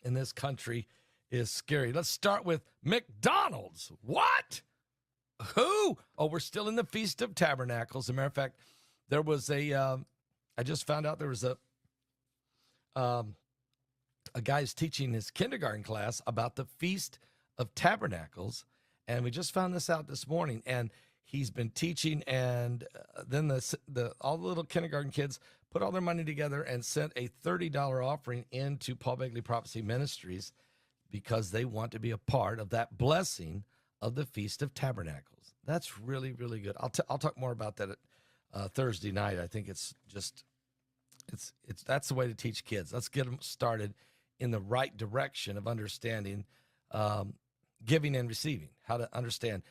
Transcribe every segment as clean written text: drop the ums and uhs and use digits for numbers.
in this country is scary. Let's start with McDonald's. What? Who? Oh, we're still in the Feast of Tabernacles. As a matter of fact, there was I just found out there was a guy's teaching his kindergarten class about the Feast of Tabernacles, and we just found this out this morning, and he's been teaching, and then all the little kindergarten kids put all their money together and sent a $30 offering into Paul Begley Prophecy Ministries because they want to be a part of that blessing of the Feast of Tabernacles. That's really, really good. I'll talk more about that at Thursday night. I think it's that's the way to teach kids. Let's get them started in the right direction of understanding giving and receiving, how to understand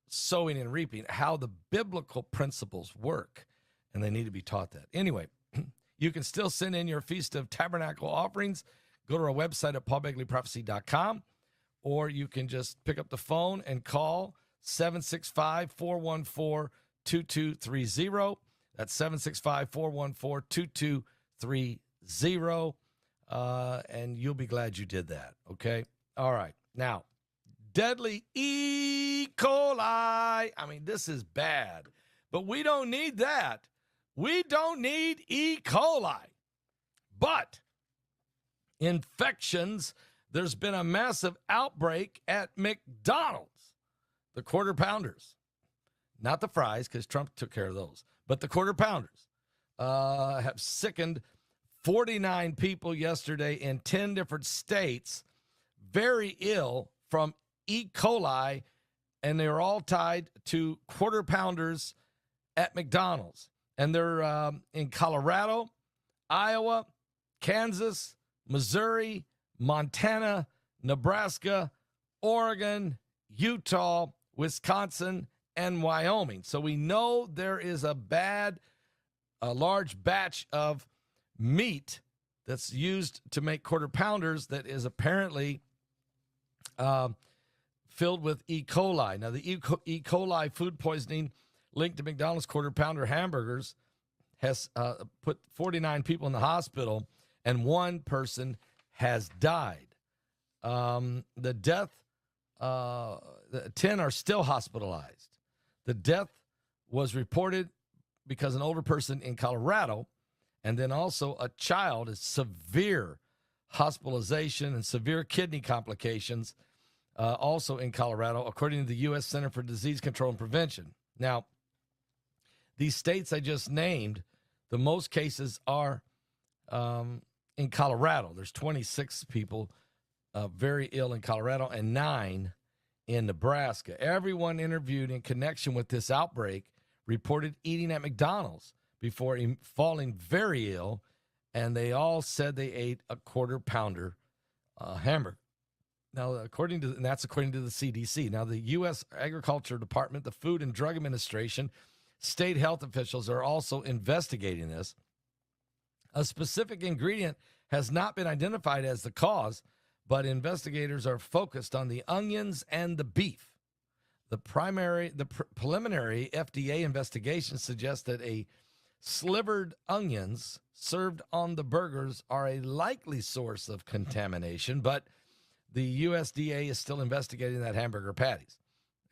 sowing and reaping, how the biblical principles work, and they need to be taught that. Anyway, you can still send in your Feast of Tabernacle offerings. Go to our website at paulbegleyprophecy.com, or you can just pick up the phone and call 765-414-2230. That's 765-414-2230, and you'll be glad you did that, okay? All right. Now, deadly E. coli. I mean, this is bad, but we don't need that. We don't need E. coli. But infections, there's been a massive outbreak at McDonald's. The Quarter Pounders, not the fries, because Trump took care of those, but the Quarter Pounders have sickened 49 people yesterday in 10 different states, very ill from E. coli, and they were all tied to Quarter Pounders at McDonald's. And they're in Colorado, Iowa, Kansas, Missouri, Montana, Nebraska, Oregon, Utah, Wisconsin, and Wyoming. So we know there is a large batch of meat that's used to make Quarter Pounders that is apparently filled with E. coli. Now, the E. coli food poisoning linked to McDonald's Quarter Pounder hamburgers has put 49 people in the hospital, and one person has died. The 10 are still hospitalized. The death was reported because an older person in Colorado, and then also a child, is severe hospitalization and severe kidney complications, also in Colorado, according to the U.S. Center for Disease Control and Prevention. Now, these states I just named, the most cases are in Colorado. There's 26 people very ill in Colorado and 9 in Nebraska. Everyone interviewed in connection with this outbreak reported eating at McDonald's before falling very ill, and they all said they ate a Quarter Pounder hamburger. Now, that's according to the CDC. Now, the U.S. Agriculture Department, the Food and Drug Administration, state health officials are also investigating this. A specific ingredient has not been identified as the cause, but investigators are focused on the onions and the beef. The preliminary FDA investigation suggests that slivered onions served on the burgers are a likely source of contamination, but the USDA is still investigating that hamburger patties.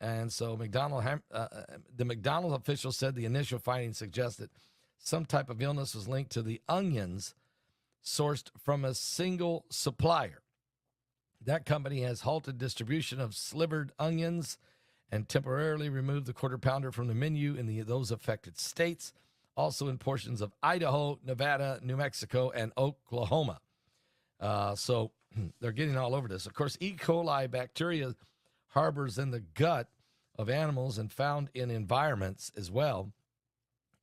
And so the McDonald's official said the initial findings suggest that some type of illness was linked to the onions sourced from a single supplier. That company has halted distribution of slivered onions and temporarily removed the Quarter Pounder from the menu in those affected states, also in portions of Idaho, Nevada, New Mexico, and Oklahoma. So they're getting all over this. Of course, E. coli bacteria harbors in the gut of animals and found in environments as well.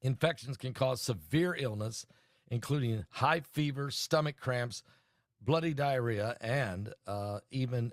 Infections can cause severe illness, including high fever, stomach cramps, bloody diarrhea, and even